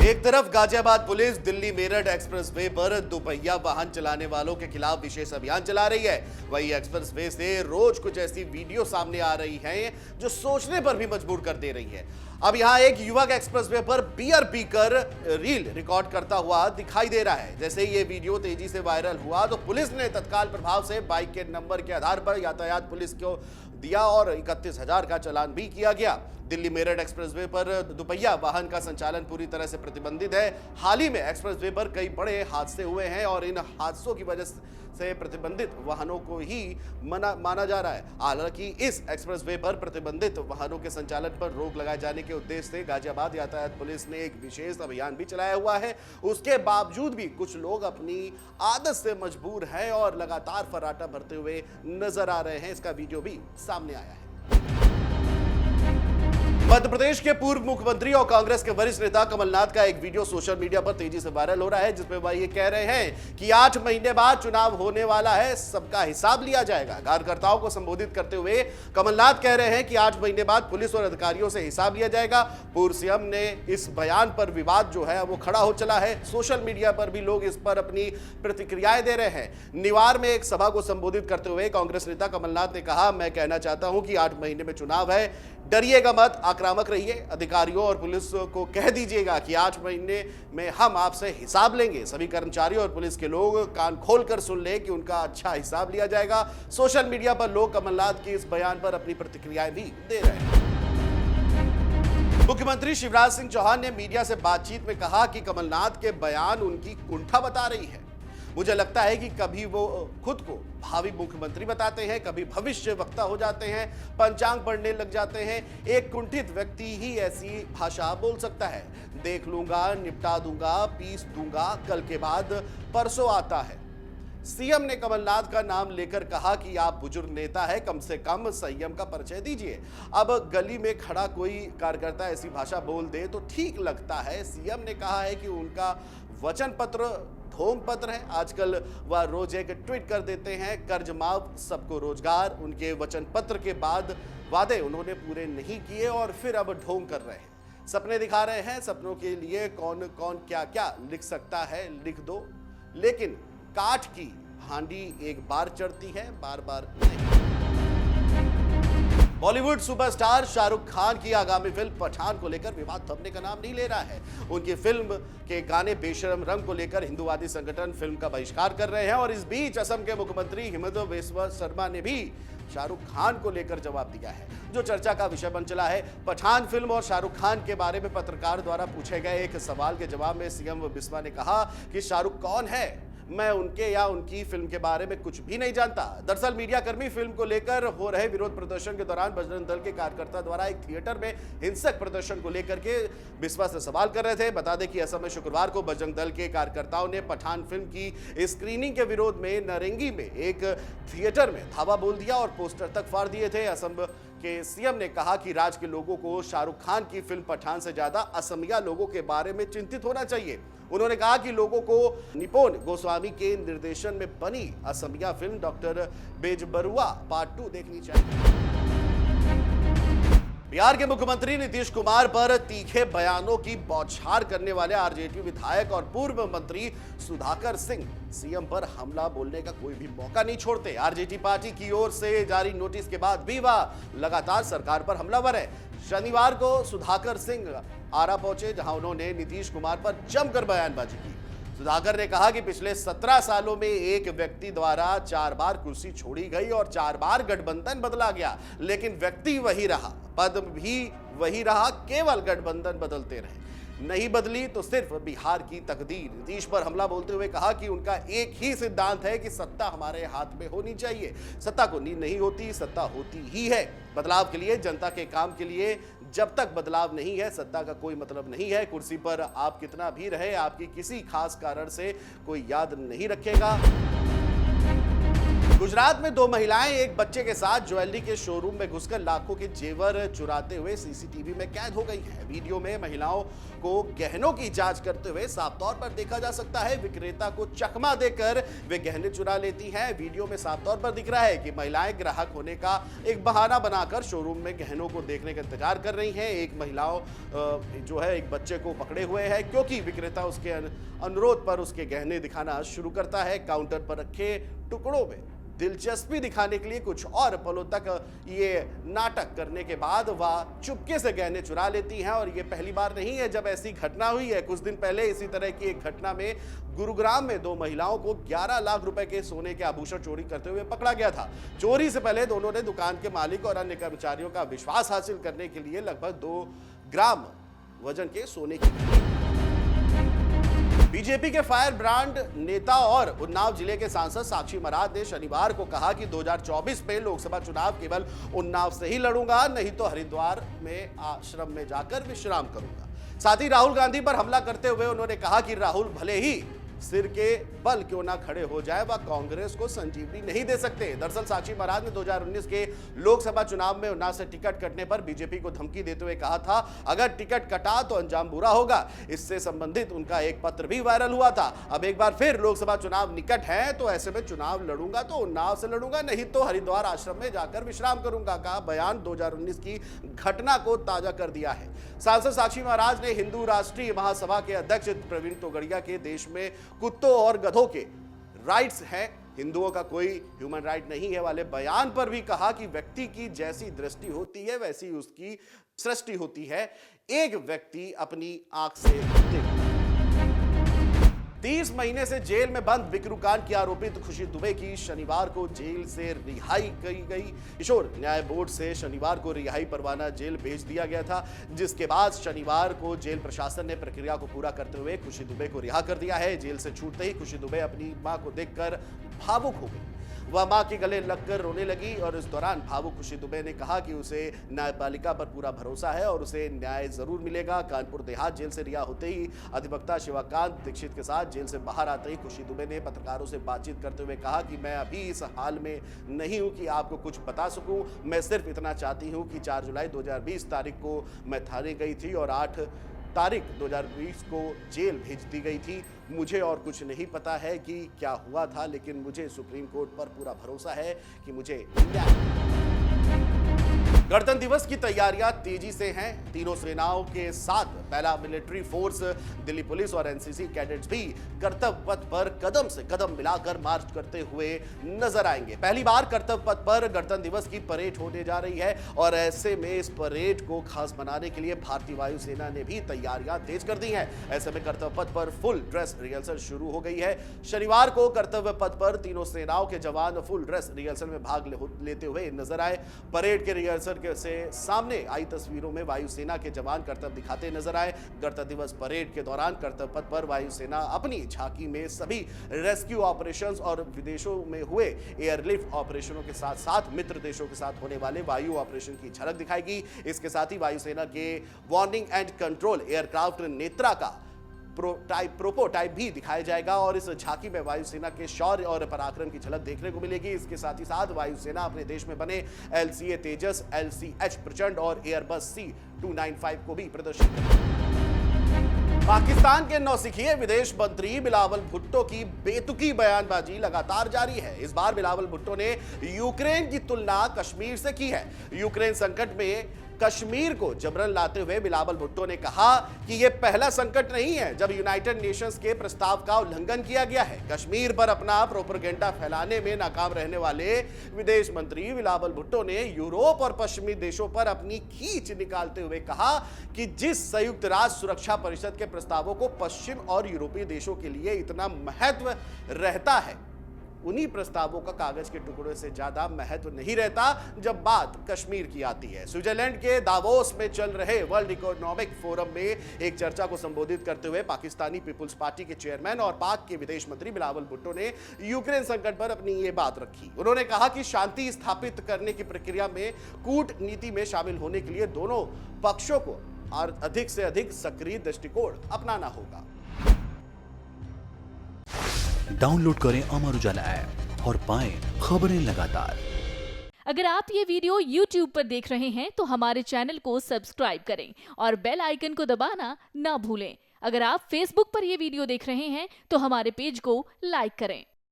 एक तरफ Ghaziabad police Delhi Meerut expressway पर दोपहिया वाहन चलाने वालों के खिलाफ विशेष अभियान चला रही है, वहीं एक्सप्रेसवे से रोज कुछ ऐसी वीडियो सामने आ रही हैं जो सोचने पर भी मजबूर कर दे रही है। अब यहां एक युवक एक्सप्रेसवे पर बियर पीकर रील रिकॉर्ड करता हुआ दिखाई दे रहा है। जैसे ही ये वीडियो तेजी से वायरल हुआ तो पुलिस ने तत्काल प्रभाव से बाइक के नंबर के आधार पर यातायात पुलिस को दिया और 31,000 का चालान भी किया गया। दिल्ली मेरठ एक्सप्रेसवे पर दुपहिया वाहन का संचालन पूरी तरह से प्रतिबंधित है। हाल ही में एक्सप्रेसवे पर कई बड़े हादसे हुए हैं और इन हादसों की वजह से प्रतिबंधित वाहनों को ही माना जा रहा है। हालांकि इस एक्सप्रेसवे पर प्रतिबंधित वाहनों के संचालन पर रोक लगाए जाने के उद्देश्य से गाजियाबाद यातायात पुलिस ने एक विशेष अभियान भी चलाया हुआ है। उसके बावजूद भी कुछ लोग अपनी आदत से मजबूर हैं और लगातार फर्राटा भरते हुए नजर आ रहे हैं। इसका वीडियो भी सामने आया है। मध्य प्रदेश के पूर्व मुख्यमंत्री और कांग्रेस के वरिष्ठ नेता कमलनाथ का एक वीडियो सोशल मीडिया पर तेजी से वायरल हो रहा है, जिसमें वह ये कह रहे हैं कि 8 महीने बाद चुनाव होने वाला है, सबका हिसाब लिया जाएगा। कार्यकर्ताओं को संबोधित करते हुए कमलनाथ कह रहे हैं कि 8 महीने बाद पुलिस और अधिकारियों से हिसाब लिया जाएगा। पूर्व सीएम ने इस बयान पर विवाद जो है वो खड़ा हो चला है। सोशल मीडिया पर भी लोग इस पर अपनी प्रतिक्रियाएं दे रहे हैं। निवार में एक सभा को संबोधित करते हुए कांग्रेस नेता कमलनाथ ने कहा, मैं कहना चाहता हूं कि 8 महीने में चुनाव है, डरिएगा मत, आक्रामक रहिए। अधिकारियों और पुलिस को कह दीजिएगा कि 8 महीने में हम आपसे हिसाब लेंगे। सभी कर्मचारियों और पुलिस के लोग कान खोलकर सुन ले कि उनका अच्छा हिसाब लिया जाएगा। सोशल मीडिया पर लोग कमलनाथ के इस बयान पर अपनी प्रतिक्रियाएं भी दे रहे हैं। मुख्यमंत्री शिवराज सिंह चौहान ने मीडिया से बातचीत में कहा कि कमलनाथ के बयान उनकी कुंठा बता रही है। मुझे लगता है कि कभी वो खुद को भावी मुख्यमंत्री बताते हैं, कभी भविष्य वक्ता हो जाते हैं, पंचांग पढ़ने लग जाते हैं। एक कुंठित व्यक्ति ही ऐसी भाषा बोल सकता है। देख लूंगा, निपटा दूंगा, पीस दूंगा, कल के बाद परसों आता है। सीएम ने कमलनाथ का नाम लेकर कहा कि आप बुजुर्ग नेता है, कम से कम संयम का परिचय दीजिए। अब गली में खड़ा कोई कार्यकर्ता ऐसी भाषा बोल दे तो ठीक लगता है। सीएम ने कहा है कि उनका वचन पत्र ढोंग पत्र है। आजकल वह रोज एक ट्वीट कर देते हैं, कर्ज माफ, सबको रोजगार। उनके वचन पत्र के बाद वादे उन्होंने पूरे नहीं किए और फिर अब ढोंग कर रहे हैं, सपने दिखा रहे हैं। सपनों के लिए कौन कौन क्या क्या लिख सकता है, लिख दो, लेकिन काठ की हांडी एक बार चढ़ती है, बार बार नहीं। बॉलीवुड सुपरस्टार शाहरुख खान की आगामी फिल्म पठान को लेकर विवाद थमने का नाम नहीं ले रहा है। उनकी फिल्म के गाने बेशरम रंग को लेकर हिंदूवादी संगठन फिल्म का बहिष्कार कर रहे हैं और इस बीच असम के मुख्यमंत्री हिमंत बिस्वा शर्मा ने भी शाहरुख खान को लेकर जवाब दिया है, जो चर्चा का विषय बन चला है। पठान फिल्म और शाहरुख खान के बारे में पत्रकार द्वारा पूछे गए एक सवाल के जवाब में सीएम बिस्वा ने कहा कि शाहरुख कौन है, मैं उनके या उनकी फिल्म के बारे में कुछ भी नहीं जानता। दरअसल मीडियाकर्मी फिल्म को लेकर हो रहे विरोध प्रदर्शन के दौरान बजरंग दल के कार्यकर्ता द्वारा एक थिएटर में हिंसक प्रदर्शन को लेकर के बिस्वा से सवाल कर रहे थे। बता दें कि असम में शुक्रवार को बजरंग दल के कार्यकर्ताओं ने पठान फिल्म की स्क्रीनिंग के विरोध में नारंगी में एक थिएटर में धावा बोल दिया और पोस्टर तक फाड़ दिए थे। असम के सीएम ने कहा कि राज्य के लोगों को शाहरुख खान की फिल्म पठान से ज्यादा असमिया लोगों के बारे में चिंतित होना चाहिए। उन्होंने कहा कि लोगों को निपोन गोस्वामी के निर्देशन में बनी Asamiya film doctor Bezbaruah part 2 देखनी चाहिए। बिहार के मुख्यमंत्री नीतीश कुमार पर तीखे बयानों की बौछार करने वाले आरजेडी विधायक और पूर्व मंत्री सुधाकर सिंह सीएम पर हमला बोलने का कोई भी मौका नहीं छोड़ते। आरजेडी पार्टी की ओर से जारी नोटिस के बाद भी वह लगातार सरकार पर हमलावर है। शनिवार को सुधाकर सिंह आरा पहुंचे, जहां उन्होंने नीतीश कुमार पर जमकर बयानबाजी की। सुधाकर ने कहा कि पिछले 17 सालों में एक व्यक्ति द्वारा 4 बार कुर्सी छोड़ी गई और 4 बार गठबंधन बदला गया, लेकिन व्यक्ति वही रहा, पद भी वही रहा, केवल गठबंधन बदलते रहे। नहीं बदली तो सिर्फ बिहार की तकदीर। नीतीश पर हमला बोलते हुए कहा कि उनका एक ही सिद्धांत है कि सत्ता हमारे हाथ में होनी चाहिए। सत्ता को नींद नहीं होती, सत्ता होती ही है। बदलाव के लिए, जनता के काम के लिए जब तक बदलाव नहीं है, सत्ता का कोई मतलब नहीं है। कुर्सी पर आप कितना भी रहे, आपकी किसी खास कारण से कोई याद नहीं रखेगा। गुजरात में दो महिलाएं एक बच्चे के साथ ज्वेलरी के शोरूम में घुसकर लाखों के जेवर चुराते हुए सीसीटीवी में कैद हो गई हैं। वीडियो में महिलाओं को गहनों की जांच करते हुए साफ तौर पर देखा जा सकता है। विक्रेता को चकमा देकर वे गहने चुरा लेती हैं। वीडियो में साफ तौर पर दिख रहा है कि महिलाएं ग्राहक होने का एक बहाना बनाकर शोरूम में गहनों को देखने का इंतजार कर रही हैं। एक महिलाओं जो है एक बच्चे को पकड़े हुए है क्योंकि विक्रेता उसके अनुरोध पर उसके गहने दिखाना शुरू करता है। काउंटर पर रखे टुकड़ों में दिलचस्पी दिखाने के लिए कुछ और पलों तक ये नाटक करने के बाद वह चुपके से गहने चुरा लेती हैं। और ये पहली बार नहीं है जब ऐसी घटना हुई है। कुछ दिन पहले इसी तरह की एक घटना में गुरुग्राम में दो महिलाओं को 11 लाख रुपए के सोने के आभूषण चोरी करते हुए पकड़ा गया था। चोरी से पहले दोनों ने दुकान के मालिक और अन्य कर्मचारियों का विश्वास हासिल करने के लिए लगभग 2 ग्राम वजन के सोने की बीजेपी के फायर ब्रांड नेता और उन्नाव जिले के सांसद साक्षी महाराज ने शनिवार को कहा कि 2024 में लोकसभा चुनाव केवल उन्नाव से ही लड़ूंगा, नहीं तो हरिद्वार में आश्रम में जाकर विश्राम करूंगा। साथ ही राहुल गांधी पर हमला करते हुए उन्होंने कहा कि राहुल भले ही सिर के बल क्यों ना खड़े हो जाए, वह कांग्रेस को संजीवनी नहीं दे सकते। दरअसल साक्षी महाराज ने 2019 के लोकसभा चुनाव में उन्नाव से टिकट कटने पर बीजेपी को धमकी देते हुए कहा था, अगर टिकट कटा तो अंजाम बुरा होगा। इससे संबंधित उनका एक पत्र भी वायरल हुआ था। अब एक बार फिर लोकसभा चुनाव निकट है तो ऐसे में चुनाव लड़ूंगा तो उन्नाव से लड़ूंगा, नहीं तो हरिद्वार आश्रम में जाकर विश्राम करूंगा का बयान 2019 की घटना को ताजा कर दिया है। सांसद साक्षी महाराज ने हिंदू राष्ट्रीय महासभा के अध्यक्ष प्रवीण तोगड़िया के देश में कुत्तों और गधों के राइट्स हैं, हिंदुओं का कोई ह्यूमन राइट नहीं है वाले बयान पर भी कहा कि व्यक्ति की जैसी दृष्टि होती है वैसी उसकी सृष्टि होती है। एक व्यक्ति अपनी आंख से देखता है। 30 महीने से जेल में बंद बिकरू कांड की आरोपित खुशी दुबे की शनिवार को जेल से रिहाई की गई। किशोर न्याय बोर्ड से शनिवार को रिहाई परवाना जेल भेज दिया गया था, जिसके बाद शनिवार को जेल प्रशासन ने प्रक्रिया को पूरा करते हुए खुशी दुबे को रिहा कर दिया है। जेल से छूटते ही खुशी दुबे अपनी मां को देखकर भावुक हो गई। वह मां के गले लगकर रोने लगी और इस दौरान भावुक खुशी दुबे ने कहा कि उसे न्यायपालिका पर पूरा भरोसा है और उसे न्याय जरूर मिलेगा। कानपुर देहात जेल से रिहा होते ही अधिवक्ता शिवकांत दीक्षित के साथ जेल से बाहर आते ही खुशी दुबे ने पत्रकारों से बातचीत करते हुए कहा कि मैं अभी इस हाल में नहीं हूं कि आपको कुछ बता सकूं। मैं सिर्फ इतना चाहती हूं कि 4 जुलाई 2020 तारीख को मैं थाने गई थी और 8 तारीख 2020 को जेल भेज दी गई थी। मुझे और कुछ नहीं पता है कि क्या हुआ था, लेकिन मुझे सुप्रीम कोर्ट पर पूरा भरोसा है कि मुझे न्याय। गणतंत्र दिवस की तैयारियां तेजी से हैं। तीनों सेनाओं के साथ पहला मिलिट्री फोर्स, दिल्ली पुलिस और एनसीसी कैडेट्स भी कर्तव्य पथ पर कदम से कदम मिलाकर मार्च करते हुए नजर आएंगे। पहली बार कर्तव्य पथ पर गणतंत्र दिवस की परेड होने जा रही है और ऐसे में इस परेड को खास बनाने के लिए भारतीय वायुसेना ने भी तैयारियां तेज कर दी हैं। ऐसे में कर्तव्य पथ पर फुल ड्रेस रिहर्सल शुरू हो गई है। शनिवार को कर्तव्य पथ पर तीनों सेनाओं के जवान फुल ड्रेस रिहर्सल में भाग लेते हुए नजर आए। परेड के रिहर्सल से सामने आई तस्वीरों में वायुसेना के जवान कर्तव्य दिखाते नजर आए। गणतंत्र दिवस परेड के दौरान कर्तव्य पथ पर वायुसेना अपनी झांकी में सभी रेस्क्यू ऑपरेशंस और विदेशों में हुए एयरलिफ्ट ऑपरेशनों के साथ साथ मित्र देशों के साथ होने वाले वायु ऑपरेशन की झलक दिखाएगी। इसके साथ ही वायुसेना के warning and control aircraft Netra का प्रोटोटाइप भी दिखाया जाएगा और इस झांकी में वायुसेना के शौर्य और पराक्रम की झलक देखने को मिलेगी। इसके साथ ही साथ वायुसेना अपने देश में बने LCA तेजस, LCH प्रचंड और एयरबस C295 को भी प्रदर्शित करेगी। पाकिस्तान के नौसिखिए विदेश मंत्री बिलावल भुट्टो की बेतुकी बयानबाजी लगातार जारी है। इस बार बिलावल भुट्टो ने यूक्रेन की तुलना कश्मीर से की है। यूक्रेन संकट में कश्मीर को जबरन लाते हुए बिलावल भुट्टो ने कहा कि यह पहला संकट नहीं है जब यूनाइटेड नेशंस के प्रस्ताव का उल्लंघन किया गया है। कश्मीर पर अपना प्रोपेगेंडा फैलाने में नाकाम रहने वाले विदेश मंत्री बिलावल भुट्टो ने यूरोप और पश्चिमी देशों पर अपनी खींच निकालते हुए कहा कि जिस संयुक्त राष्ट्र सुरक्षा परिषद के प्रस्तावों को पश्चिम और यूरोपीय देशों के लिए इतना महत्व रहता है, उन्हीं प्रस्तावों का कागज के टुकड़े से ज्यादा महत्व नहीं रहता जब बात कश्मीर की आती है। स्विट्जरलैंड के दावोस में चल रहे वर्ल्ड इकोनॉमिक फोरम में एक चर्चा को संबोधित करते हुए पाकिस्तानी पीपुल्स पार्टी के चेयरमैन और पाक के विदेश मंत्री बिलावल भुट्टो ने यूक्रेन संकट पर अपनी ये बात रखी। उन्होंने कहा कि शांति स्थापित करने की प्रक्रिया में कूटनीति में शामिल होने के लिए दोनों पक्षों को और अधिक से अधिक सक्रिय दृष्टिकोण अपनाना होगा। डाउनलोड करें अमर उजाला ऐप और पाएं खबरें लगातार। अगर आप ये वीडियो YouTube पर देख रहे हैं तो हमारे चैनल को सब्सक्राइब करें और बेल आइकन को दबाना ना भूलें। अगर आप Facebook पर ये वीडियो देख रहे हैं तो हमारे पेज को लाइक करें।